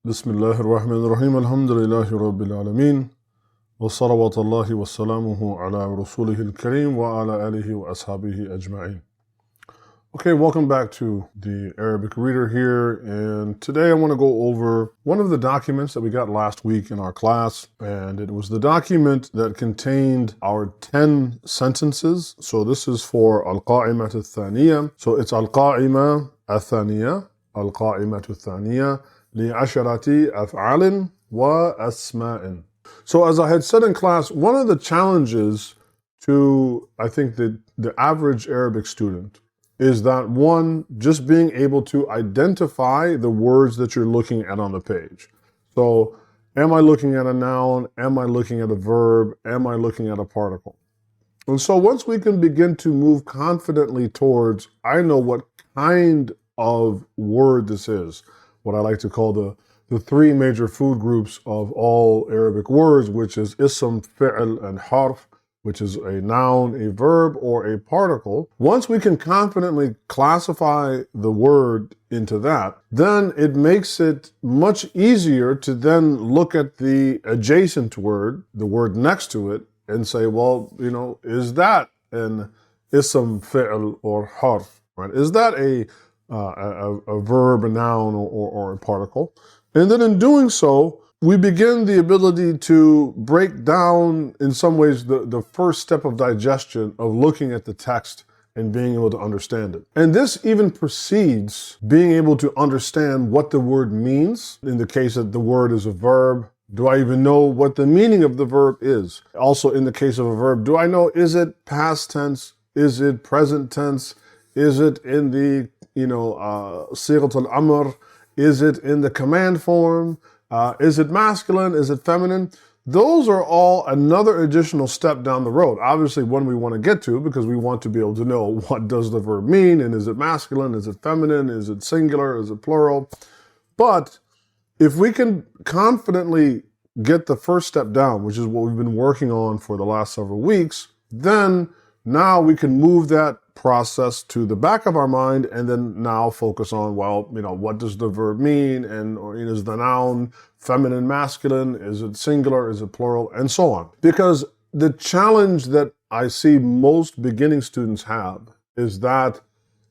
بسم الله الرحمن الرحيم الحمد لله رب العالمين وصلوات الله وسلامه على رسوله الكريم وعلى آله وأصحابه أجمعين. Okay, welcome back to the Arabic Reader here, and today I want to go over one of the documents that we got last week in our class, and it was the document that contained our 10 sentences. So this is for al-Qā'imah al-Thāniyah. So it's al-Qā'imah al-Thāniyah, al-Qā'imah al-Thāniyah, لِعَشَرَةِ أَفْعَالٍ وَأَسْمَاءٍ. So as I had said in class, one of the challenges to, I think, the average Arabic student is that one, just being able to identify the words that you're looking at on the page. So am I looking at a noun? Am I looking at a verb? Am I looking at a particle? And so once we can begin to move confidently towards, I know what kind of word this is, what I like to call the three major food groups of all Arabic words, which is ism, fi'l, and harf, which is a noun, a verb, or a particle. Once we can confidently classify the word into that, then it makes it much easier to then look at the adjacent word, the word next to it, and say, well, is that an ism, fi'l, or harf, right? Is that a verb, a noun, or a particle? And then in doing so, we begin the ability to break down, in some ways, the first step of digestion of looking at the text and being able to understand it. And this even precedes being able to understand what the word means. In the case that the word is a verb, do I even know what the meaning of the verb is? Also, in the case of a verb, do I know, is it past tense? Is it present tense? Is it in the Sigat al-Amr? Is it in the command form? Is it masculine? Is it feminine? Those are all another additional step down the road. Obviously, one we want to get to because we want to be able to know what does the verb mean, and is it masculine? Is it feminine? Is it singular? Is it plural? But if we can confidently get the first step down, which is what we've been working on for the last several weeks, then now we can move that process to the back of our mind and then now focus on, well, what does the verb mean? And is the noun feminine, masculine? Is it singular? Is it plural? And so on. Because the challenge that I see most beginning students have is that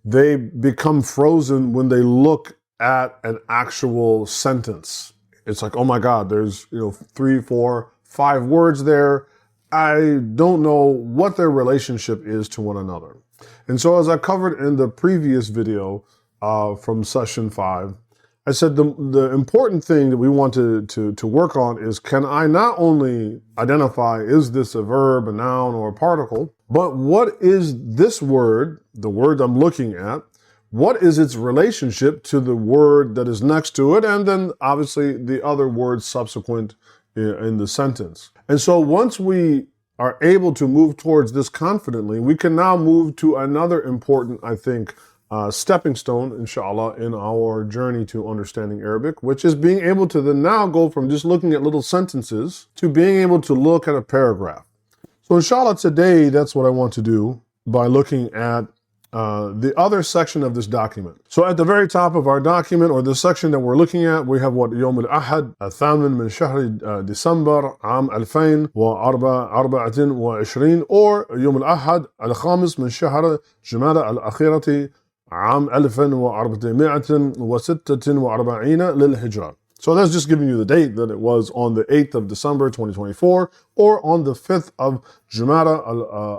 they become frozen when they look at an actual sentence. It's like, oh my God, there's 3, 4, 5 words there. I don't know what their relationship is to one another. And so as I covered in the previous video from session 5, I said the important thing that we want to work on is, can I not only identify, is this a verb, a noun, or a particle, but what is this word, the word I'm looking at, what is its relationship to the word that is next to it, and then obviously the other words subsequent in the sentence. And so once we are able to move towards this confidently, we can now move to another important, I think, stepping stone, inshallah, in our journey to understanding Arabic, which is being able to then now go from just looking at little sentences to being able to look at a paragraph. So inshallah today, that's what I want to do by looking at the other section of this document. So at the very top of our document, or the section that we're looking at, we have what يوم الأحد الثامن من شهر ديسمبر عام 2024 or يوم الأحد الخامس من شهر جمادى الأخيرة عام 1446 للهجرة. So that's just giving you the date that it was on the 8th of December 2024 or on the 5th of Jumada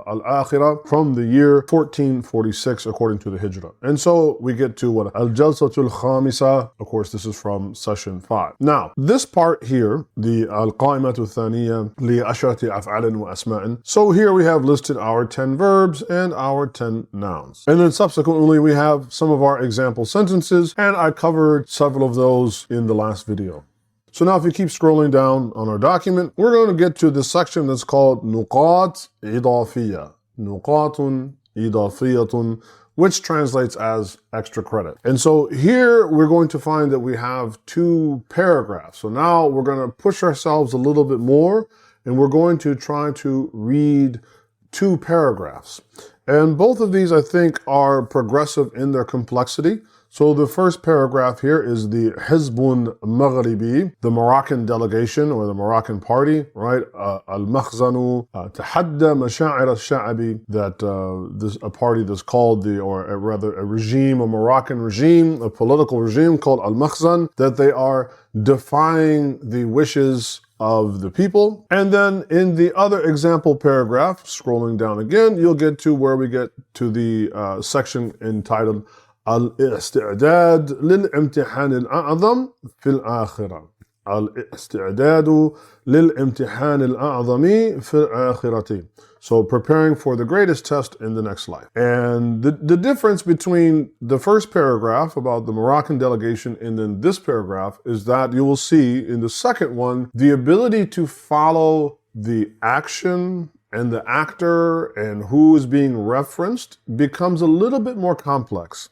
al-Akhirah from the year 1446 according to the Hijrah. And so we get to what? Al-Jalsatul Khamisa. Of course, this is from session 5. Now, this part here, the al-Qā'imah al-Thāniyah li-'ashrati af'ālin wa asmā'in. So here we have listed our 10 verbs and our 10 nouns. And then subsequently we have some of our example sentences, and I covered several of those in the last video. So now if you keep scrolling down on our document, we're going to get to the section that's called Nuqāt Idāfiyya. Nuqātun Idāfiyyatun, which translates as extra credit. And so here we're going to find that we have 2 paragraphs. So now we're going to push ourselves a little bit more, and we're going to try to read 2 paragraphs. And both of these, I think, are progressive in their complexity. So the first paragraph here is the Hizbun Maghribi, the Moroccan delegation or the Moroccan party, right? Al-Makhzanu Tahadda Masha'ir al-Sha'abi, that a party that's called or rather a regime, a Moroccan regime, a political regime called Al-Makhzan, that they are defying the wishes of the people. And then in the other example paragraph, scrolling down again, you'll get to where we get to the section entitled الاستعداد للامتحان الأعظم في الآخرة. الاستعداد للامتحان الأعظم في الآخرة. So preparing for the greatest test in the next life. And the difference between the first paragraph about the Moroccan delegation and then this paragraph is that you will see in the second one, the ability to follow the action and the actor and who is being referenced becomes a little bit more complex.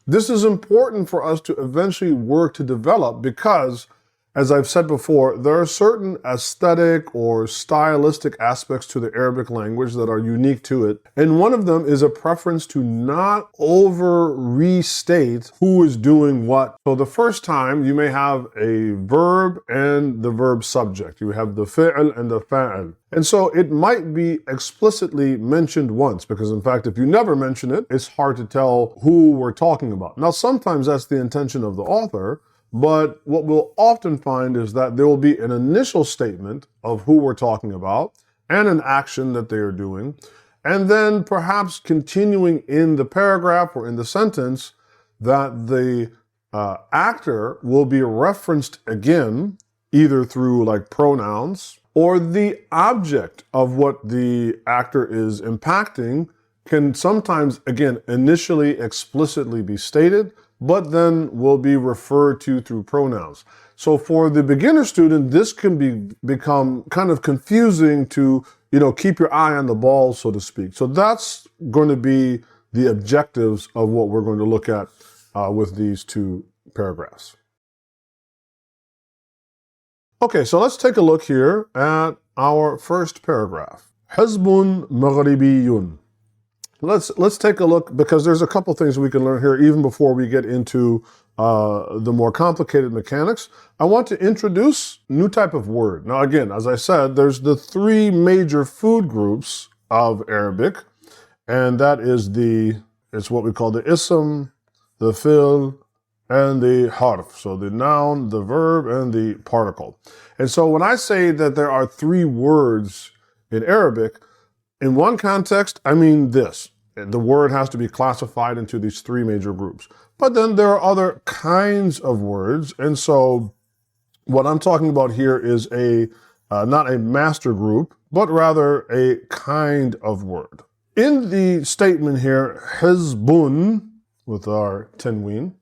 This is important for us to eventually work to develop because, as I've said before, there are certain aesthetic or stylistic aspects to the Arabic language that are unique to it. And one of them is a preference to not over restate who is doing what. So the first time you may have a verb and the verb subject. You have the fi'l and the fa'il. And so it might be explicitly mentioned once because, in fact, if you never mention it, it's hard to tell who we're talking about. Now, sometimes that's the intention of the author. But what we'll often find is that there will be an initial statement of who we're talking about and an action that they are doing. And then perhaps continuing in the paragraph or in the sentence that the actor will be referenced again, either through like pronouns or the object of what the actor is impacting can sometimes, again, initially explicitly be stated, but then will be referred to through pronouns. So for the beginner student, this can become kind of confusing to, keep your eye on the ball, so to speak. So that's going to be the objectives of what we're going to look at with these two paragraphs. Okay, so let's take a look here at our first paragraph. Hizbun Maghribiyun. Let's take a look, because there's a couple things we can learn here even before we get into the more complicated mechanics. I want to introduce a new type of word. Now again, as I said, there's the three major food groups of Arabic, and that is it's what we call the ism, the fi'l, and the harf. So the noun, the verb, and the particle. And so when I say that there are three words in Arabic, in one context, I mean this. The word has to be classified into these three major groups. But then there are other kinds of words. And so what I'm talking about here is not a master group, but rather a kind of word. In the statement here, Hizbun, with our tanween,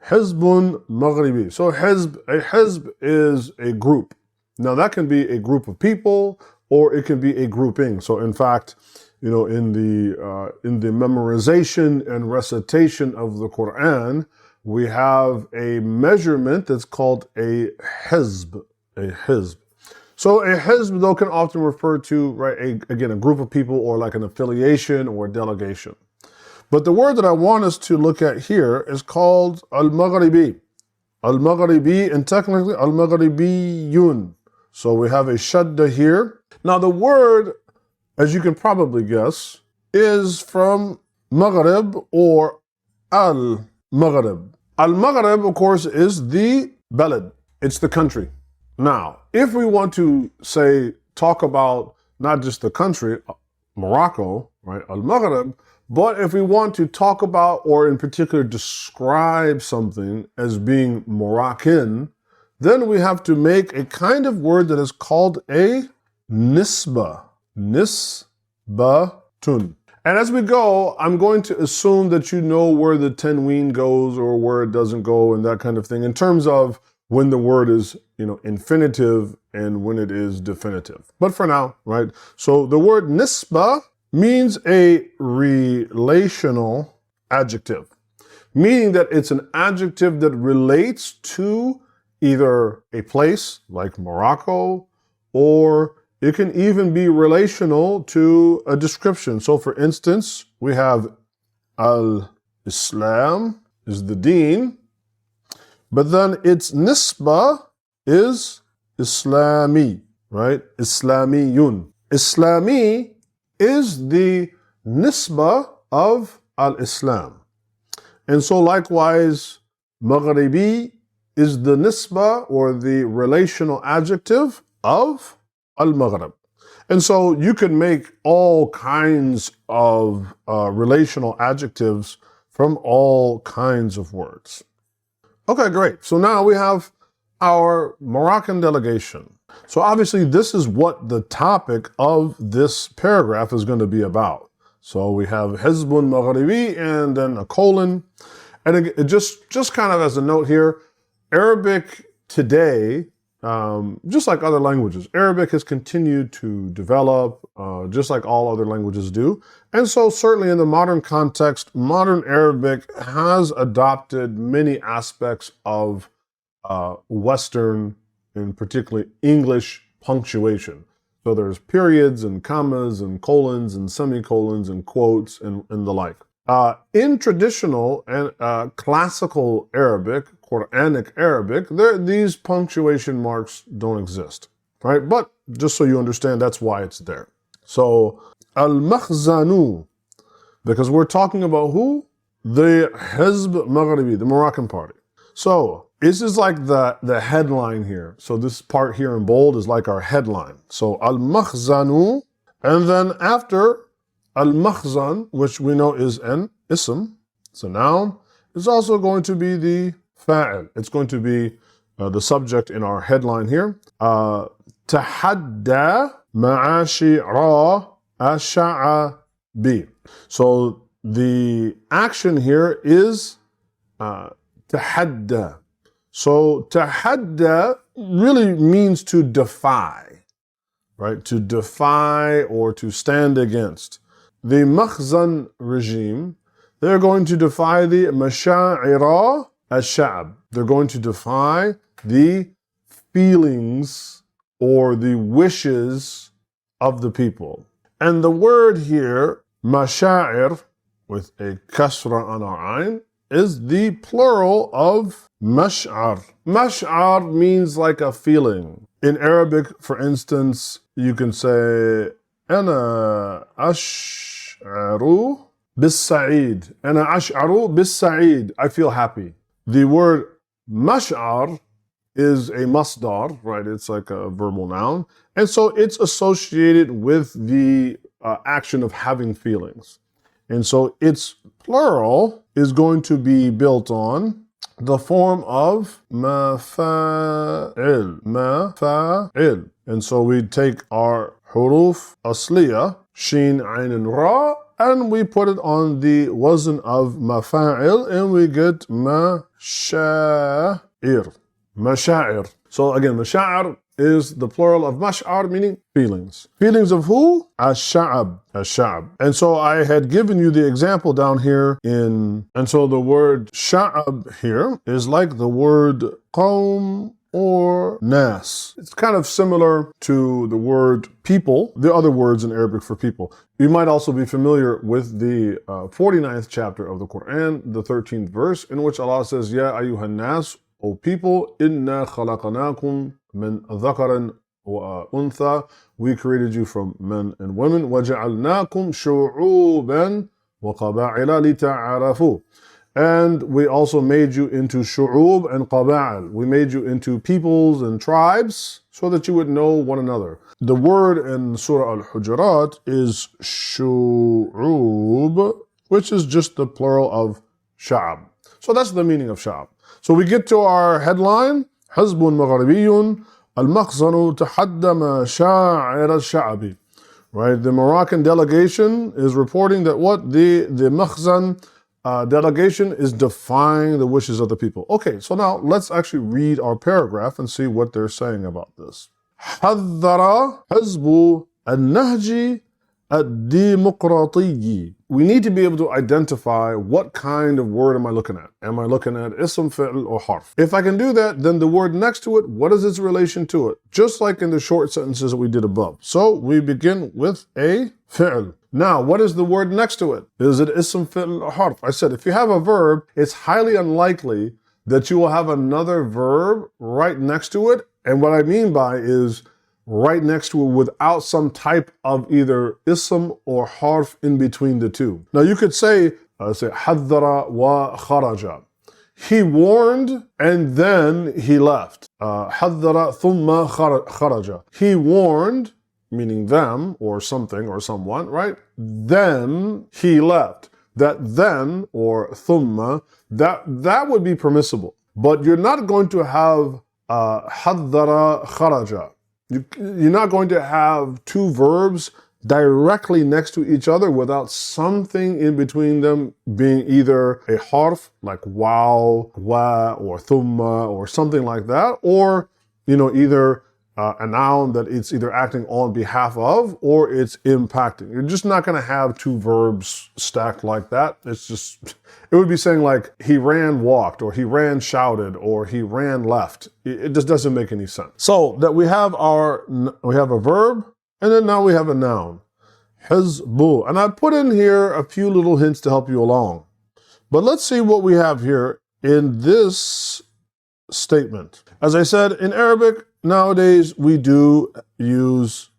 Hizbun Maghribi. So a hizb is a group. Now that can be a group of people, or it can be a grouping. So in fact, in the memorization and recitation of the Quran, we have a measurement that's called a hizb. A hizb. So a hizb, though, can often refer to, right, again, a group of people or like an affiliation or a delegation. But the word that I want us to look at here is called al-Maghribi. Al-Maghribi, and technically al-Maghribiyun. So we have a shadda here. Now the word, as you can probably guess, is from Maghrib or al-Maghrib. Al-Maghrib, of course, is the balad. It's the country. Now, if we want to talk about not just the country, Morocco, right, al-Maghrib, but if we want to talk about, or in particular describe something as being Moroccan, then we have to make a kind of word that is called a nisba. Nisbatun. And as we go, I'm going to assume that you know where the tanween goes or where it doesn't go and that kind of thing in terms of when the word is, infinitive and when it is definitive. But for now, right? So the word nisba means a relational adjective, meaning that it's an adjective that relates to either a place like Morocco, or it can even be relational to a description. So for instance, we have al-Islam is the deen, but then its nisbah is Islami, right? Islamiyun. Islami is the nisbah of al-Islam. And so likewise, Maghribi is the nisbah or the relational adjective of al-Maghrib. And so you can make all kinds of relational adjectives from all kinds of words. Okay, great. So now we have our Moroccan delegation. So obviously this is what the topic of this paragraph is going to be about. So we have Hizbun Maghribi and then a colon. And it just kind of as a note here, Arabic today, just like other languages, Arabic has continued to develop, just like all other languages do. And so certainly in the modern context, modern Arabic has adopted many aspects of Western, and particularly English punctuation. So there's periods and commas and colons and semicolons and quotes and the like. In traditional and classical Arabic, Quranic Arabic, these punctuation marks don't exist, right? But just so you understand, that's why it's there. So al-Makhzanu, because we're talking about who? The Hizb Maghribi, the Moroccan party. So this is like the headline here. So this part here in bold is like our headline. So al-Makhzanu, and then after al-Makhzan, which we know is an ism, it's a noun, is also going to be the fa'il. It's going to be the subject in our headline here. Tahadda ma'ashira al-Sha'abi. So the action here is tahadda. So tahadda really means to defy, right? To defy or to stand against. The Makhzan regime, they're going to defy the Masha'ira al-Sha'ab. They're going to defy the feelings or the wishes of the people. And the word here, Masha'ir, with a kasra on our ayn, is the plural of mash'ar. Mash'ar means like a feeling. In Arabic, for instance, you can say, أنا أشعر بالسعيد. أنا أشعر بالسعيد. I feel happy. The word mash'ar is a masdar, right? It's like a verbal noun. And so it's associated with the action of having feelings. And so its plural is going to be built on the form of mafa'il. Mafa'il. And so we take our huruf asliya, shin, ayn, and ra, and we put it on the wazn of mafa'il, and we get masha'ir. Masha'ir. So again, masha'ir is the plural of mash'ar, meaning feelings. Feelings of who? Ash-sha'ab. Ash-sha'ab. And so I had given you the example down here and so the word sha'ab here is like the word qawm or nas. It's kind of similar to the word people, the other words in Arabic for people. You might also be familiar with the 49th chapter of the Quran, the 13th verse, in which Allah says, Ya ayyuhan nas, O people, inna khalaqanakum min dhakaran wa untha. We created you from men and women. وَجَعَلْنَاكُمْ شُعُوبًا وَقَبَائِلَ لِتَعَارَفُوا. And we also made you into shu'ub and qaba'il. We made you into peoples and tribes so that you would know one another. The word in Surah Al-Hujurat is shu'ub, which is just the plural of sha'ab. So that's the meaning of sha'ab. So we get to our headline, Hizbun Maghribiyun, al-Makhzanu tahadda masha'ir al-Sha'abi. Right, the Moroccan delegation is reporting that what? The Makhzan delegation is defying the wishes of the people. Okay, so now let's actually read our paragraph and see what they're saying about this. حذر حزب النهج الديمقراطي. We need to be able to identify what kind of word am I looking at. Am I looking at ism, fi'l, or harf? If I can do that, then the word next to it, what is its relation to it? Just like in the short sentences that we did above. So we begin with a fi'l. Now, what is the word next to it? Is it ism fi'l or harf? I said, if you have a verb, it's highly unlikely that you will have another verb right next to it. And what I mean by is right next to it without some type of either ism or harf in between the two. Now you could say حذر وخرج. He warned and then he left. حذر ثم خرج. He warned, meaning them or something or someone, right? Then he left. That then or ثم, that would be permissible. But you're not going to have حذر خرج. You're not going to have two verbs directly next to each other without something in between them being either a harf, like wow, wa, or thumma, or something like that, or, either a noun that it's either acting on behalf of or it's impacting. You're just not going to have two verbs stacked like that. It would be saying like he ran, walked, or he ran, shouted, or he ran, left. It just doesn't make any sense. So that we have a verb, and then now we have a noun. Hizbu. And I put in here a few little hints to help you along. But let's see what we have here in this statement. As I said, in Arabic, nowadays we do use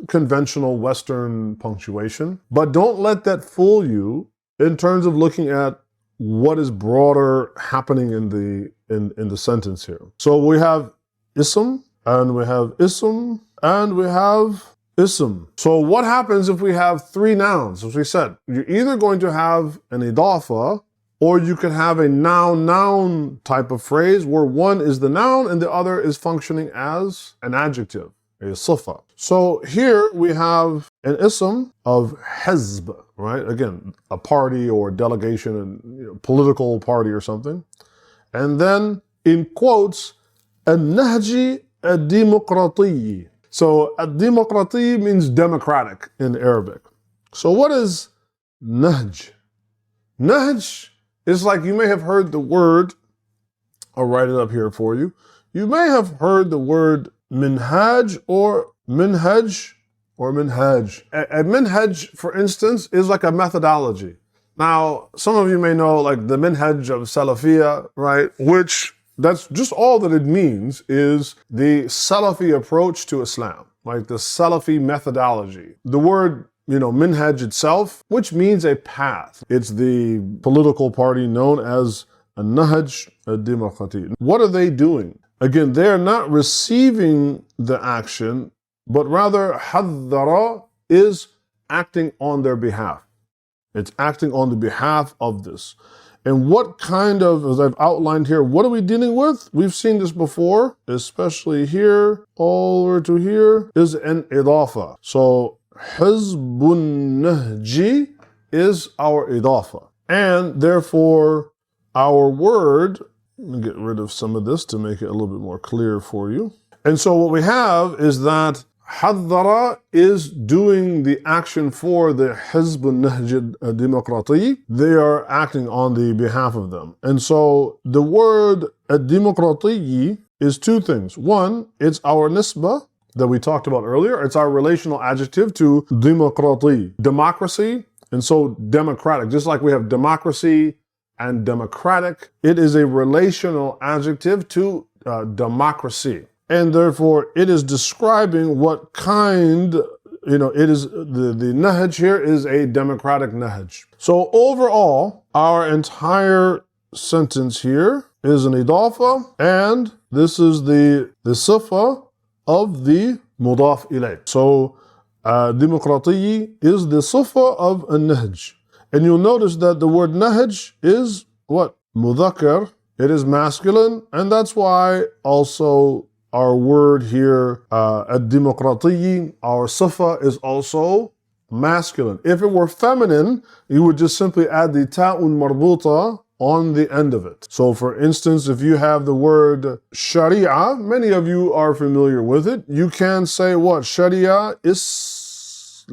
conventional Western punctuation. But don't let that fool you in terms of looking at what is broader happening in the sentence here. So we have ism, and we have ism, and we have ism. So what happens if we have three nouns? As we said, you're either going to have an idafa, or you could have a noun-noun type of phrase where one is the noun and the other is functioning as an adjective, a sifa. So here we have an ism of hizb, right? Again, a party or delegation, and political party or something. And then in quotes, النهج الديمقراطي. So al-Demokrati means democratic in Arabic. So what is Nahj? Nahj is like, you may have heard the word, I'll write it up here for you. You may have heard the word minhaj or minhaj or minhaj. A minhaj, for instance, is like a methodology. Now, some of you may know like the minhaj of Salafiyah, right? Which that's just all that it means is the Salafi approach to Islam, like the Salafi methodology. The word, minhaj itself, which means a path. It's the political party known as al-Nahj al-Demokrati. What are they doing? Again, they are not receiving the action, but rather haddara is acting on their behalf. It's acting on the behalf of this. And what kind of, as I've outlined here, what are we dealing with? We've seen this before, especially here, all over to here, is an idafa. So, Hizbun Nahji is our idafa. And therefore, our word, let me get rid of some of this to make it a little bit more clear for you. And so what we have is that Haddara is doing the action for the Hizb al-Nahj al-Demokrati. They are acting on the behalf of them. And so the word al-Demokrati is two things. One, it's our nisbah that we talked about earlier. It's our relational adjective to Demokrati, democracy. And so democratic, just like we have democracy and democratic, it is a relational adjective to democracy. And therefore, it is describing what kind, it is, the nahj here is a democratic nahj. So overall, our entire sentence here is an idafa, and this is the sifa of the mudaf ilayh. So, demokrati is the sifa of a nahj. And you'll notice that the word nahj is what? Mudhakkar. It is masculine, and that's why also our word here, al-Demokrati, our sifa is also masculine. If it were feminine, you would just simply add the ta'un marbuta on the end of it. So for instance, if you have the word sharia, many of you are familiar with it. You can say what? Sharia Islamiyya.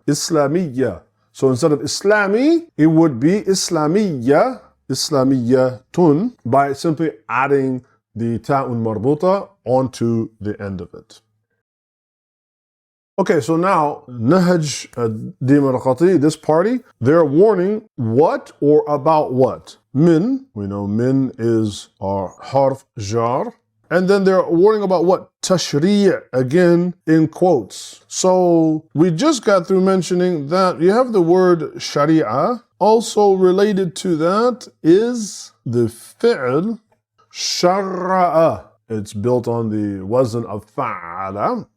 Islamiyya. So instead of Islami, it would be Islamiyya, Islamiyyatun, by simply adding the ta'un marbuta onto the end of it. Okay, so now Nahj Demoqrati, this party, they're warning what or about what? Min, we know min is our harf jar. And then they're warning about what? Tashri', again in quotes. So we just got through mentioning that you have the word sharia. Also related to that is the fi'l sharra'a. It's built on the wazn of fa'ala.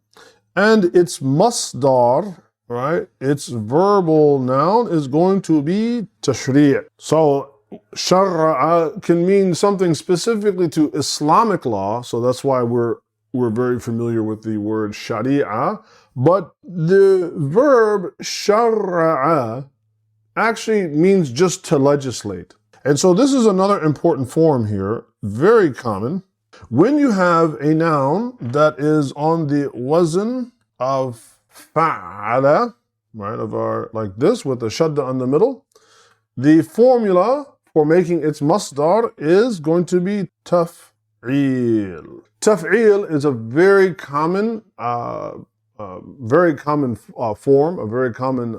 And its masdar, right? Its verbal noun is going to be tashri'. So Shar'a can mean something specifically to Islamic law, so that's why we're very familiar with the word sharia. But the verb shar'a actually means just to legislate. And so this is another important form here, very common. When you have a noun that is on the wazn of fa'ala, right, of our, like this, with the shadda in the middle, the formula for making its masdar is going to be taf'il. Taf'il is a very common form, a very common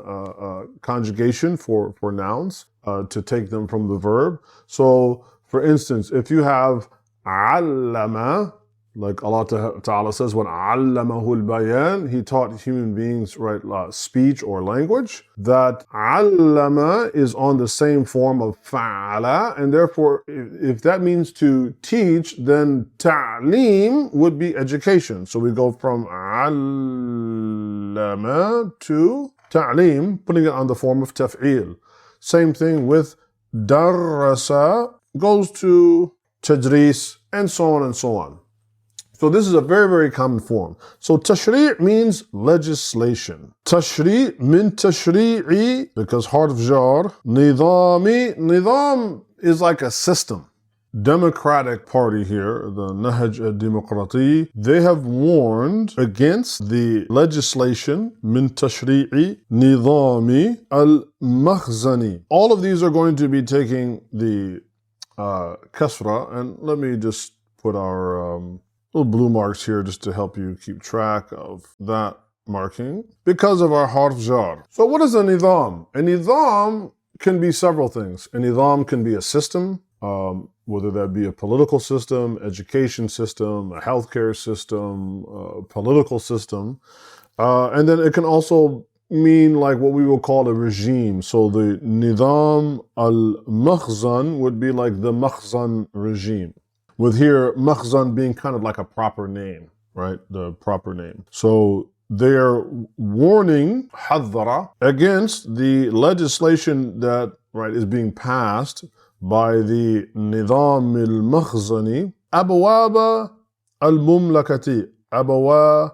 conjugation for nouns to take them from the verb. So, for instance, if you have allama, like Allah Ta'ala says, when allamahu al-bayan, He taught human beings, right, speech or language, that allama is on the same form of fa'ala, and therefore, if that means to teach, then ta'lim would be education. So we go from allama to ta'lim, putting it on the form of taf'il. Same thing with darasa, goes to tadris, and so on and so on. So this is a very, very common form. So tashri' means legislation. Tashri' min tashri'i, because harf jar. Nidami, nidam is like a system. Democratic Party here, the Nahj Demoqrati, they have warned against the legislation min tashri'i nidami al-makhzani. All of these are going to be taking the kasra, and let me just put our little blue marks here just to help you keep track of that marking because of our harf jar. So what is a nidam? A nidam can be several things. A nidam can be a system, whether that be a political system, education system, a healthcare system, a political system. And then it can also mean like what we will call a regime. So the nidam al-makhzan would be like the makhzan regime. With here, makhzan being kind of like a proper name, right? The proper name. So they're warning hadhara against the legislation that, right, is being passed by the nidam al-makhzani, abwaba al-mumlakati, abwaba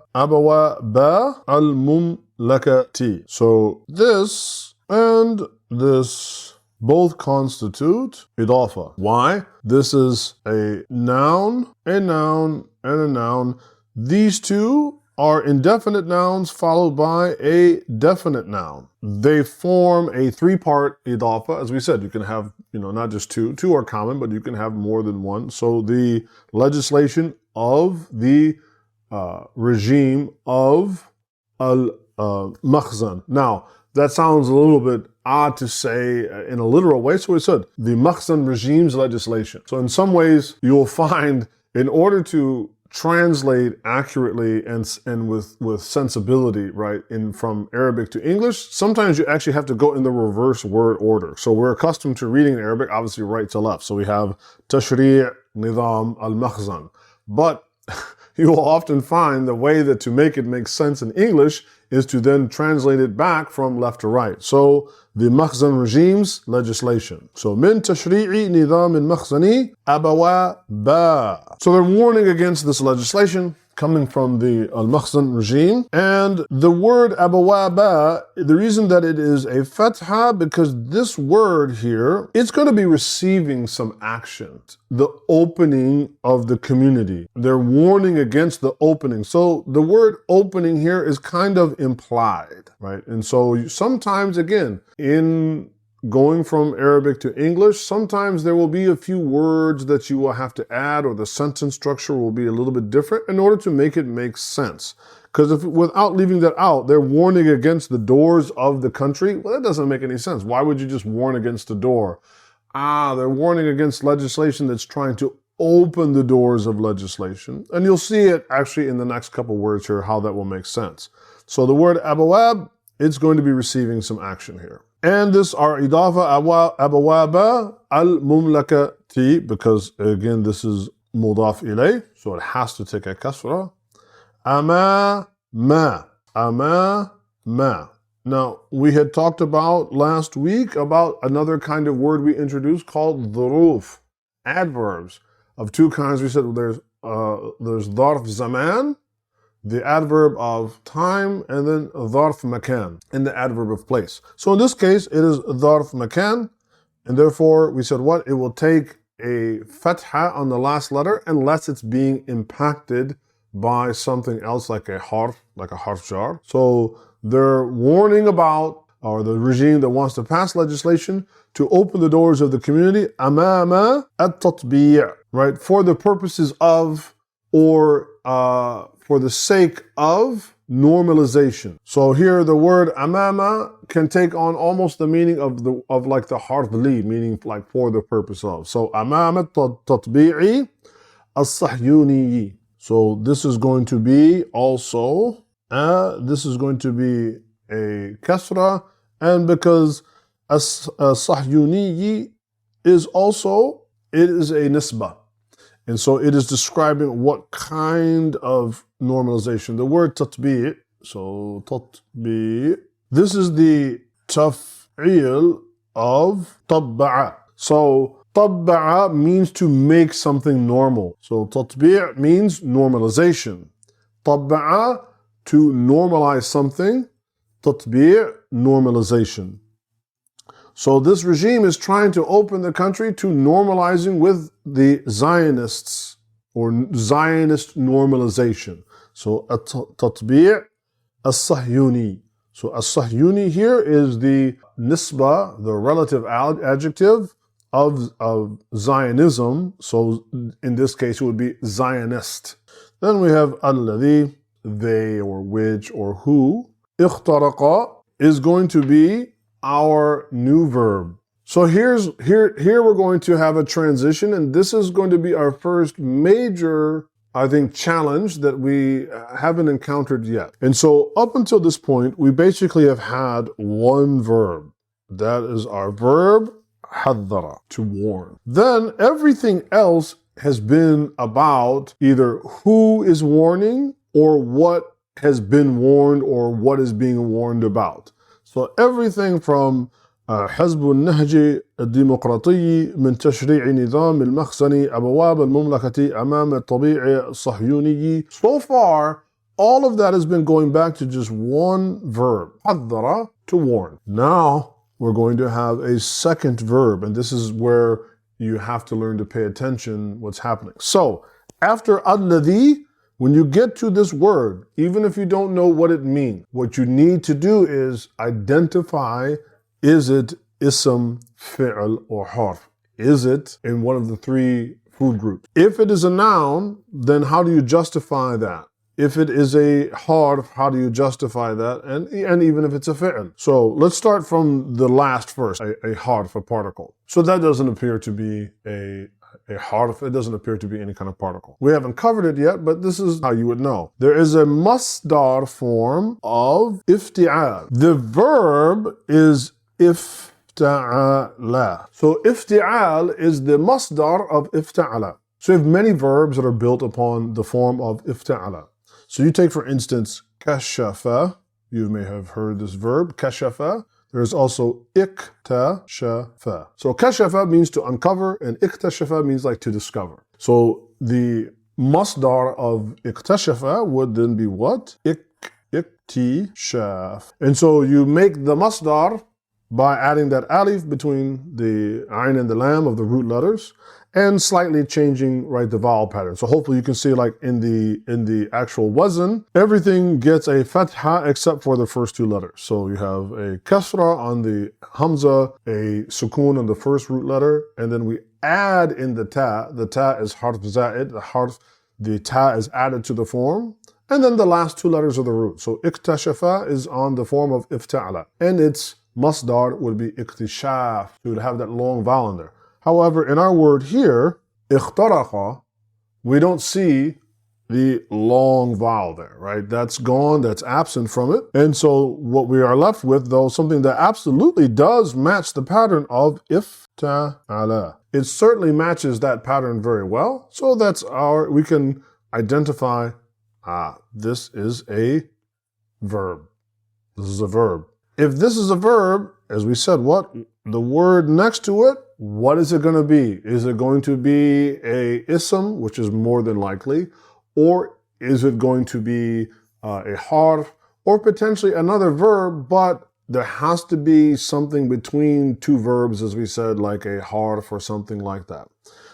al-mumlakati. So this and this both constitute idafa. Why? This is a noun, and a noun. These two are indefinite nouns followed by a definite noun. They form a three-part idafa. As we said, you can have, not just two. Two are common, but you can have more than one. So the legislation of the regime of al-makhzan. Now, that sounds a little bit odd to say in a literal way, so we said the makhzan regime's legislation. So in some ways, you'll find in order to translate accurately and with sensibility, right, from Arabic to English, sometimes you actually have to go in the reverse word order. So we're accustomed to reading in Arabic, obviously right to left. So we have tashri' nidam al-makhzan. But you will often find the way that to make it make sense in English is to then translate it back from left to right. So the makhzan regime's legislation. So min tashri'i nidam al-makhzani abawa ba. So they're warning against this legislation coming from the al-makhzan regime. And the word abawaba, the reason that it is a fatha, because this word here, it's going to be receiving some action. The opening of the community. They're warning against the opening. So the word opening here is kind of implied, right? And so sometimes, again, in going from Arabic to English, sometimes there will be a few words that you will have to add, or the sentence structure will be a little bit different in order to make it make sense. Because if without leaving that out, they're warning against the doors of the country, well, that doesn't make any sense. Why would you just warn against the door? They're warning against legislation that's trying to open the doors of legislation. And you'll see it actually in the next couple words here, how that will make sense. So the word abawab, it's going to be receiving some action here. And this are idafa abawaba al-mumlakati, because again, this is mudaf ilay, so it has to take a kasra. Ama ma. Now, we had talked about last week about another kind of word we introduced called dhuruf, adverbs of two kinds. We said there's dharf zaman, the adverb of time, and then dharf makan, and the adverb of place. So in this case, it is dharf makan, and therefore we said what? It will take a fatha on the last letter unless it's being impacted by something else like a harf jar. So they're warning about, or the regime that wants to pass legislation to open the doors of the community, amama at-tatbi', right? For the purposes of, or for the sake of normalization. So here the word amama can take on almost the meaning of like the harf li, meaning like for the purpose of. So amama at-tatbi'i as-sahyuni. So this is going to be also, this is going to be a kasra, and because as-sahyuni is also, it is a nisbah. And so it is describing what kind of normalization. The word tatbi', so tatbi', this is the taf'il of tabba'a. So tabba'a means to make something normal. So tatbi' means normalization. Tabba'a, to normalize something. Tatbi' normalization. So this regime is trying to open the country to normalizing with the Zionists, or Zionist normalization. So tatbi' as-sahyuni. So as-sahyuni here is the nisbah, the relative adjective of Zionism. So in this case, it would be Zionist. Then we have alladhi, they or which or who. Ikhtaraqa is going to be our new verb. So here we're going to have a transition, and this is going to be our first major, I think, challenge that we haven't encountered yet. And so up until this point, we basically have had one verb. That is our verb, haddara, to warn. Then everything else has been about either who is warning or what has been warned or what is being warned about. So everything from حزب النهج الديمقراطي من تشريع نظام المخزن أبواب المملكة أمام الطبيعي الصهيوني. So far, all of that has been going back to just one verb, حذر, to warn. Now we're going to have a second verb, and this is where you have to learn to pay attention what's happening. So after الذي, when you get to this word, even if you don't know what it means, what you need to do is identify, is it ism, fi'l, or harf? Is it in one of the three food groups? If it is a noun, then how do you justify that? If it is a harf, how do you justify that? And even if it's a fi'l. So let's start from the last first, a harf, a particle. So that doesn't appear to be a harf, it doesn't appear to be any kind of particle. We haven't covered it yet, but this is how you would know. There is a masdar form of ifti'al. The verb is ifta'ala. So ifti'al is the masdar of ifta'ala. So you have many verbs that are built upon the form of ifta'ala. So you take, for instance, kashafa. You may have heard this verb, kashafa. There's also iktashafa. So kashafa means to uncover, and iktashafa means like to discover. So the masdar of iktashafa would then be what? Iktishaf. And so you make the masdar by adding that alif between the ayn and the lam of the root letters and slightly changing, right, the vowel pattern. So hopefully you can see, like in the actual wazn, everything gets a fatha except for the first two letters. So you have a kasra on the hamza, a sukoon on the first root letter, and then we add in the ta. The ta is harf za'id, the ta is added to the form, and then the last two letters of the root. So iktashafa is on the form of ifta'ala, and its masdar would be iktishaf. You would have that long vowel in there. However, in our word here, ikhtaraqa, we don't see the long vowel there, right? That's gone, that's absent from it. And so what we are left with, though, something that absolutely does match the pattern of ifta'ala. It certainly matches that pattern very well. So that's we can identify, this is a verb. This is a verb. If this is a verb, as we said, what? The word next to it, what is it going to be? Is it going to be a ism, which is more than likely, or is it going to be a harf, or potentially another verb, but there has to be something between two verbs, as we said, like a harf or something like that.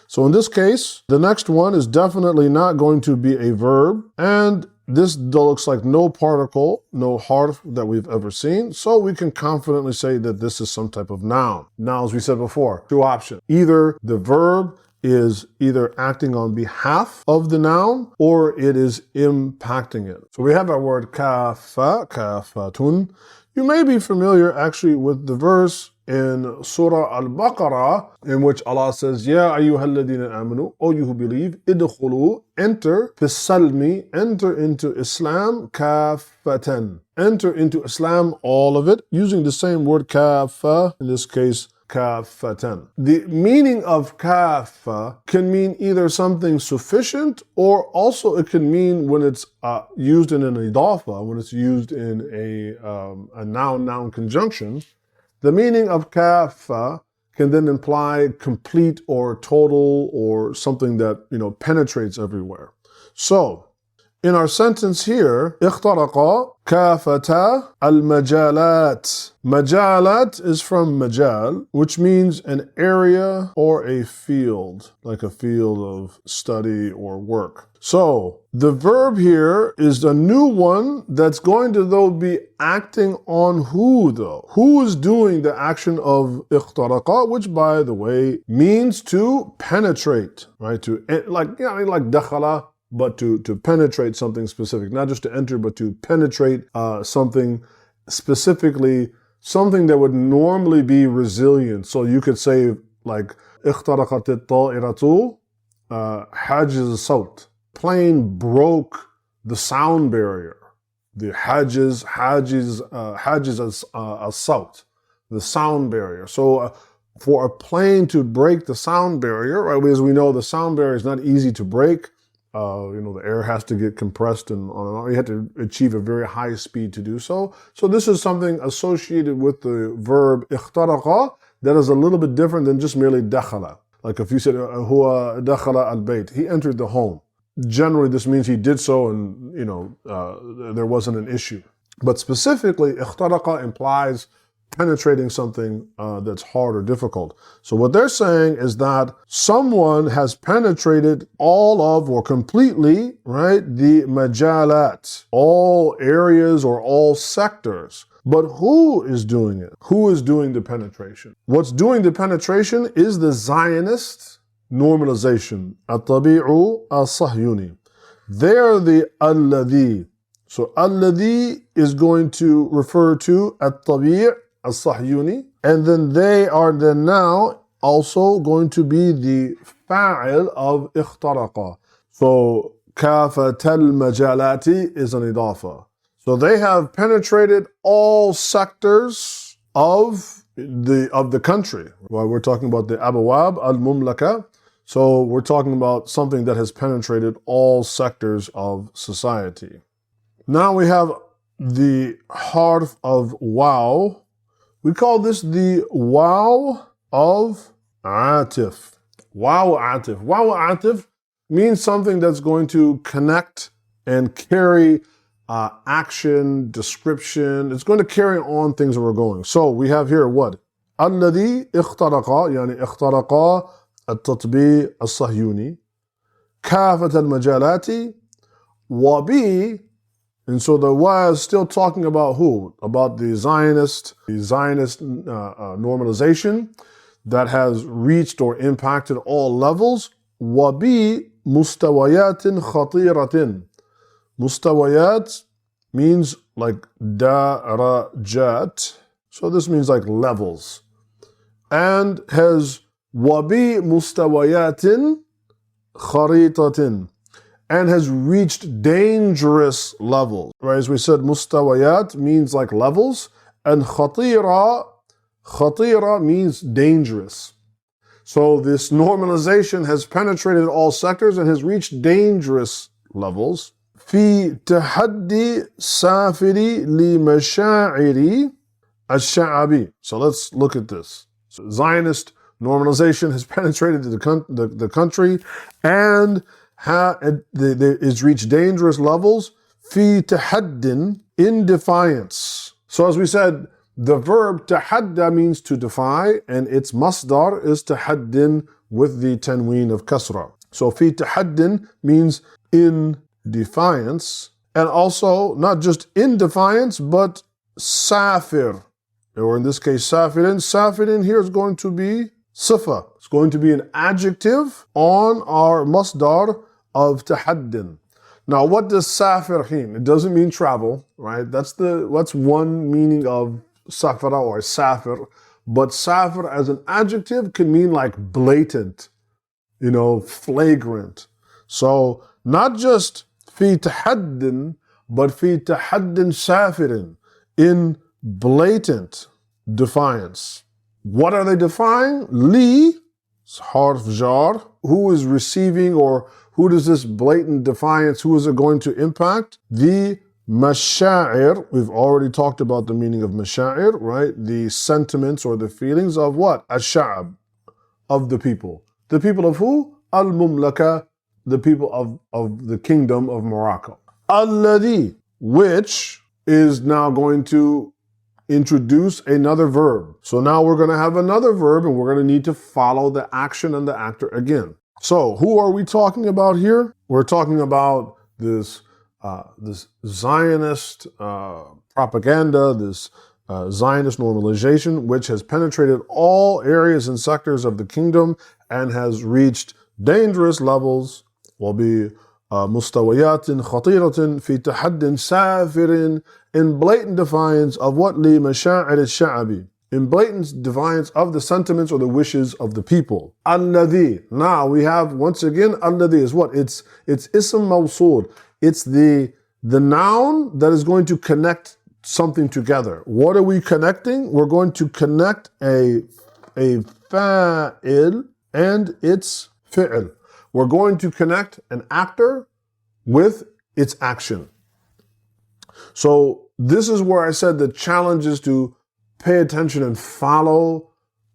So in this case, the next one is definitely not going to be a verb, and this looks like no particle, no harf that we've ever seen, so we can confidently say that this is some type of noun. Now, as we said before, two options. Either the verb is either acting on behalf of the noun, or it is impacting it. So we have our word kafa, kafatun. You may be familiar actually with the verse in Surah Al-Baqarah, in which Allah says, Ya ayyuhalladina amanu, O you who believe, idkhulu, enter, fisalmi, enter into Islam, kafatan. Enter into Islam, all of it, using the same word kafa, in this case, kafatan. The meaning of kafa can mean either something sufficient, or also it can mean when it's used in an idafa, when it's used in a noun-noun conjunction. The meaning of kafa can then imply complete or total or something that, penetrates everywhere. So, in our sentence here, ikhtaraqa kafata al-majalat. Majalat is from majal, which means an area or a field, like a field of study or work. So, the verb here is a new one that's going to, though, be acting on who, though? Who is doing the action of ikhtaraqa, which, by the way, means to penetrate, right? Like dakhala, but to penetrate something specific, not just to enter, but to penetrate something specifically, something that would normally be resilient. So you could say, like, اخترقت الطائرة حاجز الصوت. Plane broke the sound barrier. The حاجز الصوت, the sound barrier. So for a plane to break the sound barrier, right? As we know, the sound barrier is not easy to break. The air has to get compressed and on and on. You have to achieve a very high speed to do so. So this is something associated with the verb ikhtaraqa that is a little bit different than just merely dakhala. Like if you said, huwa dakhala al-bayt, he entered the home. Generally, this means he did so and, there wasn't an issue. But specifically, ikhtaraqa implies penetrating something that's hard or difficult. So what they're saying is that someone has penetrated all of or completely, right, the majalat, all areas or all sectors. But who is doing it? Who is doing the penetration? What's doing the penetration is the Zionist normalization, al-Tabi'u al-Sahyuni. They're the alladhi. So alladhi is going to refer to al-Tabi' al-Sahyuni, and then they are then now also going to be the fa'il of ikhtaraqa. So kafat al-majalati is an idafa. So they have penetrated all sectors of the country. Well, we're talking about the abawab al-mumlaka. So we're talking about something that has penetrated all sectors of society. Now we have the harf of waw. We call this the waw of atif. Waw atif. Waw atif means something that's going to connect and carry action, description. It's going to carry on things that we're going. So we have here what? الذي اخترق يعني اخترق التطبيق الصهيوني كافة المجالات وبي. And so the wa is still talking about who? About the Zionist normalization that has reached or impacted all levels. وَبِ مُسْتَوَيَاتٍ خَطِيرَةٍ. Mustawayat means like darajat. So this means like levels. And has وَبِ مُسْتَوَيَاتٍ خَرِيطَةٍ. And has reached dangerous levels. Right? As we said, mustawayat means like levels, and khatira means dangerous. So this normalization has penetrated all sectors and has reached dangerous levels. في تحدي سافر لمشاعر الشعبي. So let's look at this. So Zionist normalization has penetrated the country and it's reached dangerous levels. في تحد, in defiance. So as we said, the verb tahadda means to defy, and its masdar is tahaddin with the tanween of kasra. So في تحد means in defiance, and also not just in defiance, but safir, or in this case safirin. Safirin here is going to be sifa. It's going to be an adjective on our masdar of tahaddin. Now, what does safir mean? It doesn't mean travel, right? That's one meaning of safara or safir. But safir as an adjective can mean like blatant, flagrant. So not just fi tahaddin, but fi tahaddin safirin, in blatant defiance. What are they defying? Li, harf jar, who is receiving, or who does this blatant defiance, who is it going to impact? The mashaa'ir. We've already talked about the meaning of mashaa'ir, right? The sentiments or the feelings of what? Ash-sha'ab, of the people. The people of who? Al-mumlaka, the people of the kingdom of Morocco. Alladhi, which is now going to introduce another verb. So now we're going to have another verb, and we're going to need to follow the action and the actor again. So who are we talking about here? We're talking about this Zionist propaganda, this Zionist normalization, which has penetrated all areas and sectors of the kingdom and has reached dangerous levels. وَبِ مُسْتَوَيَاتٍ خَطِيرَةٍ فِي تَحَدٍ سَافِرٍ, in blatant defiance of what? لِمَشَاعِرِ الشَّعَبِ, in blatant defiance of the sentiments or the wishes of the people. Alladhi. Now we have, once again, alladhi is what? It's ism mawsul. It's the noun that is going to connect something together. What are we connecting? We're going to connect a fa'il and its fi'il. We're going to connect an actor with its action. So this is where I said the challenge is to pay attention and follow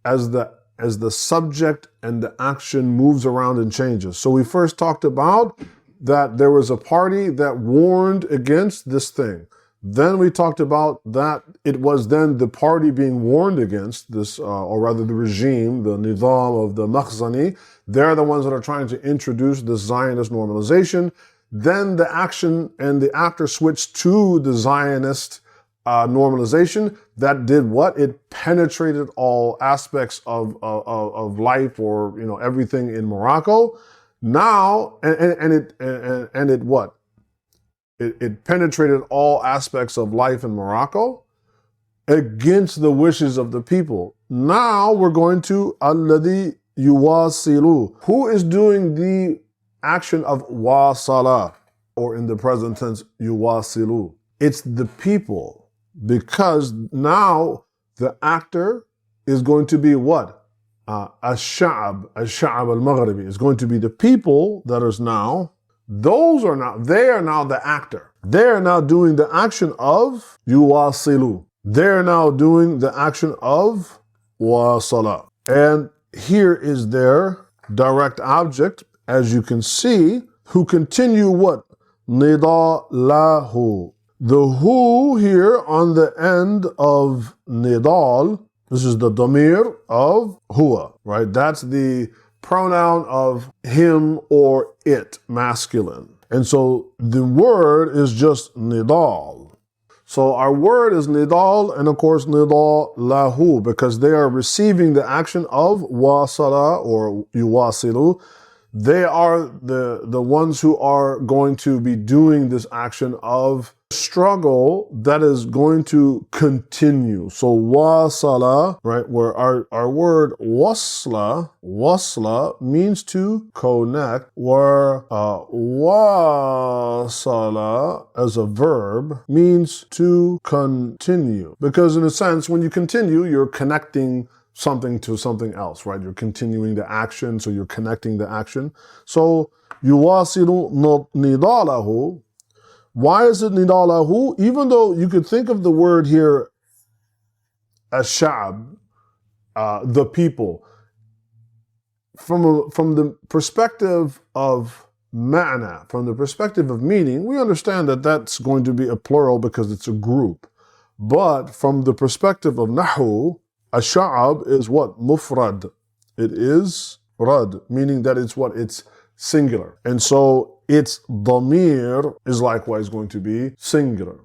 as the subject and the action moves around and changes. So we first talked about that there was a party that warned against this thing. Then we talked about that it was then the party being warned against this, or rather the regime, the nizam of the Makhzani. They're the ones that are trying to introduce this Zionist normalization. Then the action and the actor switched to the Zionist normalization. That did what? It penetrated all aspects of life, or everything in Morocco. Now, and it what? It penetrated all aspects of life in Morocco against the wishes of the people. Now we're going to alladhi yuwasilu. Who is doing the action of wasala, or in the present tense, yuwasilu? It's the people, because now the actor is going to be what? Al-Sha'ab al-Maghribi is going to be the people that is now. They are now the actor. They are now doing the action of yuwasilu. They are now doing the action of wasala. And here is their direct object, as you can see, who continue what? Nida lahu. The hu here on the end of nidal, this is the damir of huwa, right? That's the pronoun of him or it, masculine. And so the word is just nidal. So our word is nidal, and of course nidal lahu, because they are receiving the action of wasala or yuwasilu. They are the ones who are going to be doing this action of struggle that is going to continue. So wasala, right, where our word wasla means to connect, where wasala as a verb means to continue. Because in a sense, when you continue, you're connecting something to something else, right? You're continuing the action, so you're connecting the action. So yuwasilu nidalahu. Why is it nidalahu? Even though you could think of the word here as sha'ab, the people, from the perspective of ma'na, from the perspective of meaning, we understand that that's going to be a plural because it's a group. But from the perspective of nahu, ash-sha'ab is what? Mufrad. It is rad, meaning that it's what? It's singular. And so its damir is likewise going to be singular.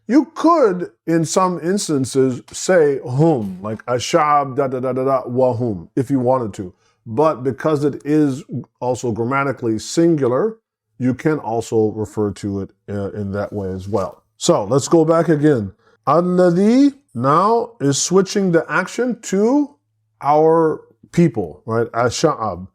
You could, in some instances, say hum, like ash-sha'ab wa hum, if you wanted to. But because it is also grammatically singular, you can also refer to it in that way as well. So let's go back again. Alladhi now is switching the action to our people, right? Ash-sha'ab.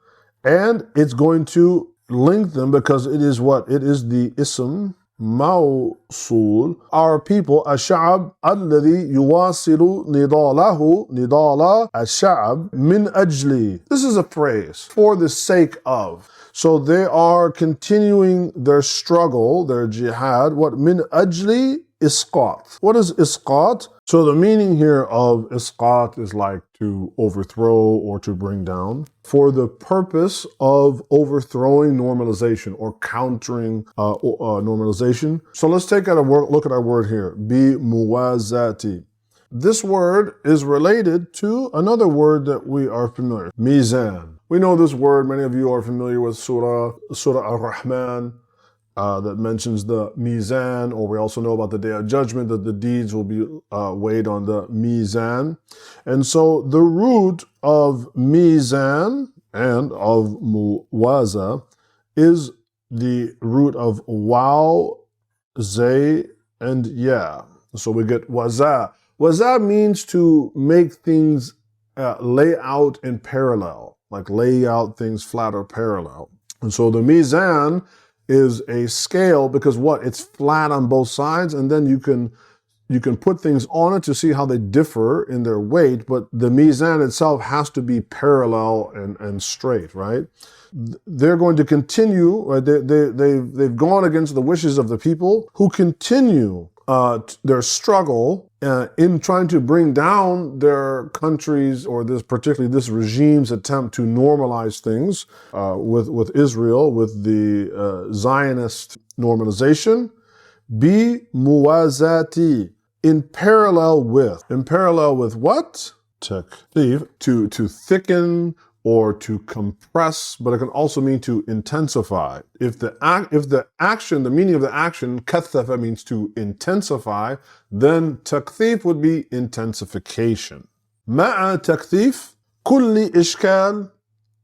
And it's going to link them because it is what? It is the ism mawsul. Our people, ash-sha'ab alladhi yuwasilu nidala ash-sha'ab min ajli. This is a phrase, for the sake of. So they are continuing their struggle, their jihad. What? Min ajli isqat. What is isqat? So the meaning here of isqat is like to overthrow or to bring down, for the purpose of overthrowing normalization or countering normalization. So let's take a look at our word here, bi muwazati. This word is related to another word that we are familiar, mizan. We know this word, many of you are familiar with Surah Ar-Rahman, that mentions the mizan, or we also know about the Day of Judgment, that the deeds will be weighed on the mizan. And so the root of mizan and of muwaza is the root of waw, zay, and ya. So we get waza. Waza means to make things lay out in parallel, like lay out things flat or parallel. And so the mizan is a scale because what? It's flat on both sides, and then you can put things on it to see how they differ in their weight, but the mizan itself has to be parallel and straight, right? They're going to continue, right? They've gone against the wishes of the people who continue their struggle in trying to bring down their countries, or particularly this regime's attempt to normalize things with Israel, with the Zionist normalization. Bi muwazati, in parallel with what? Takthif, to thicken or to compress, but it can also mean to intensify. If the action, the meaning of the action, kathafa means to intensify, then takthif would be intensification. Ma'a takthif, kulli ishkal.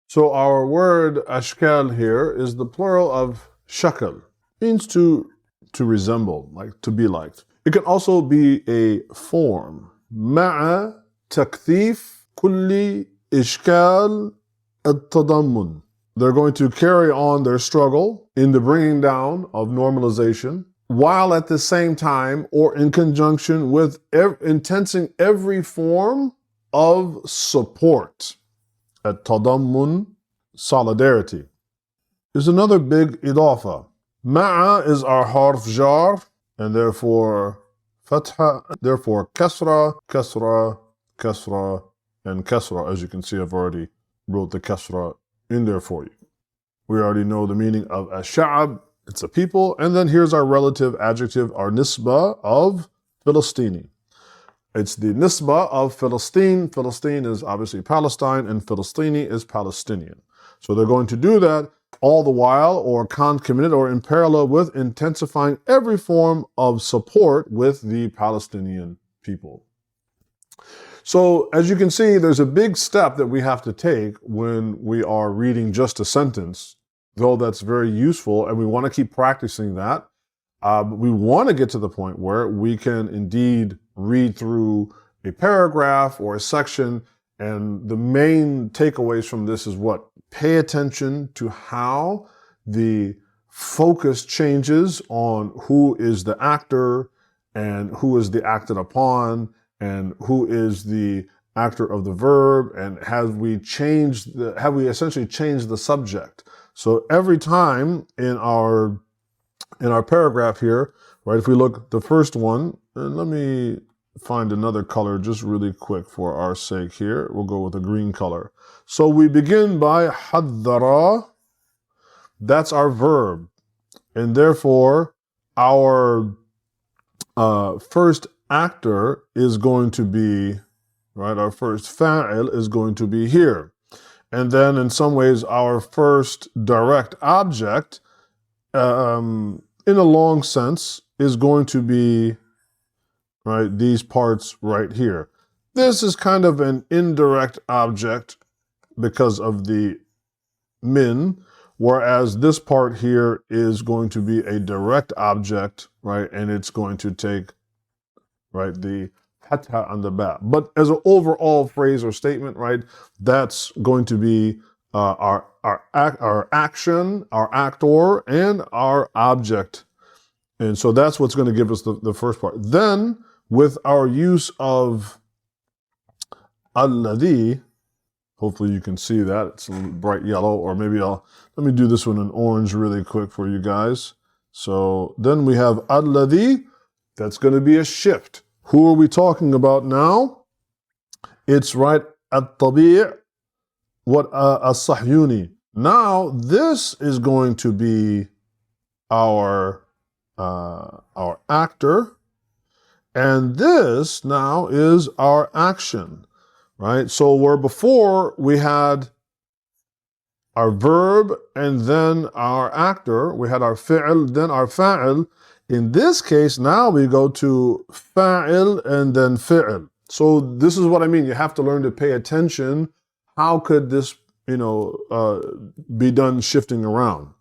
So our word ashkal here is the plural of shakal, means to resemble, like to be like. It can also be a form. Ma'a takthif kulli ishkal al-tadammun. They're going to carry on their struggle in the bringing down of normalization, while at the same time or in conjunction with intensing every form of support. At-tadammun, solidarity. There's another big idafa. Ma'a is our harf jar, and therefore fatha, therefore kasra, kasra, kasra, and kasra. As you can see, I've already wrote the kasra in there for you. We already know the meaning of ash-sha'ab, It's a people. And then here's our relative adjective, our nisbah of Philistini. It's the nisbah of Philistine. Philistine is obviously Palestine, and Philistini is Palestinian. So they're going to do that all the while, or concomitant, or in parallel with intensifying every form of support with the Palestinian people. So as you can see, there's a big step that we have to take when we are reading just a sentence, though that's very useful, and we want to keep practicing that. We want to get to the point where we can indeed read through a paragraph or a section, and the main takeaways from this is what? Pay attention to how the focus changes on who is the actor and who is the acted upon and who is the actor of the verb, and have we essentially changed the subject. So every time in our paragraph here, right, if we look the first one, and let me find another color just really quick for our sake here. We'll go with a green color. So we begin by حذر. That's our verb. And therefore, our first actor is going to be, right, our first fa'il is going to be here. And then in some ways, our first direct object, in a long sense, is going to be, right, these parts right here. This is kind of an indirect object because of the min, whereas this part here is going to be a direct object, right, and it's going to take, right, the fatha on the ba. But as an overall phrase or statement, right, that's going to be our action, our actor, and our object. And so that's what's going to give us the first part. Then, with our use of alladhi, hopefully you can see that. It's a little bright yellow, or maybe let me do this one in orange really quick for you guys. So then we have alladhi. That's going to be a shift. Who are we talking about now? It's right at-tabi', what as-sahyuni. Now this is going to be our actor, and this now is our action, right? So where before we had our verb and then our actor, we had our fi'l, then our fa'il. In this case, now we go to fa'il and then fi'l. So this is what I mean. You have to learn to pay attention. How could this, be done shifting around?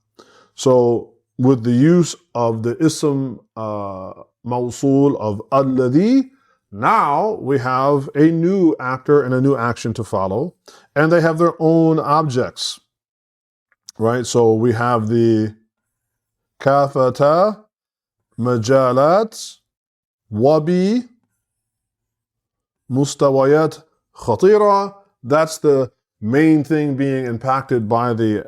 So with the use of the ism mawsul of alladhi, now we have a new actor and a new action to follow, and they have their own objects, right? So we have the kafata, majalat, wabi, mustawayat, khatira. That's the main thing being impacted by the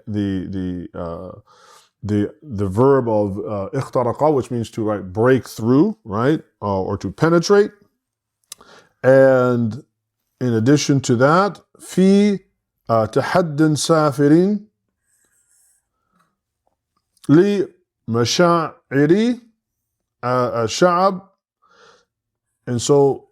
verb of ikhtaraqa, which means to, right, break through, right, or to penetrate. And in addition to that, fi tahaddin safirin li masha'iri sha'ab. And so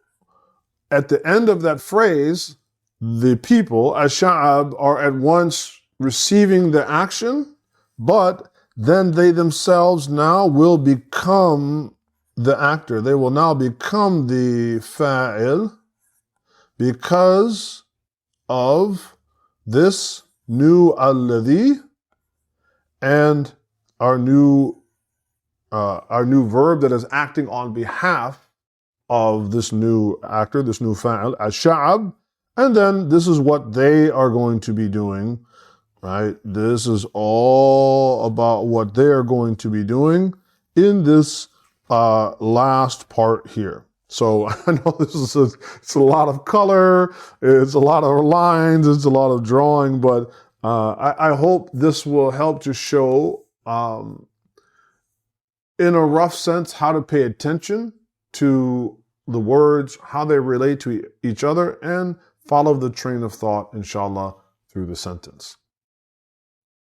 at the end of that phrase, the people, ash-sha'ab, are at once receiving the action, but then they themselves now will become the actor. They will now become the fa'il because of this new alladhi and our new verb that is acting on behalf of this new actor, this new fa'il, ash-sha'ab. And then this is what they are going to be doing, right? This is all about what they are going to be doing in this last part here. So I know it's a lot of color, it's a lot of lines, it's a lot of drawing, but I hope this will help to show, in a rough sense, how to pay attention to the words, how they relate to each other, and follow the train of thought, inshallah, through the sentence.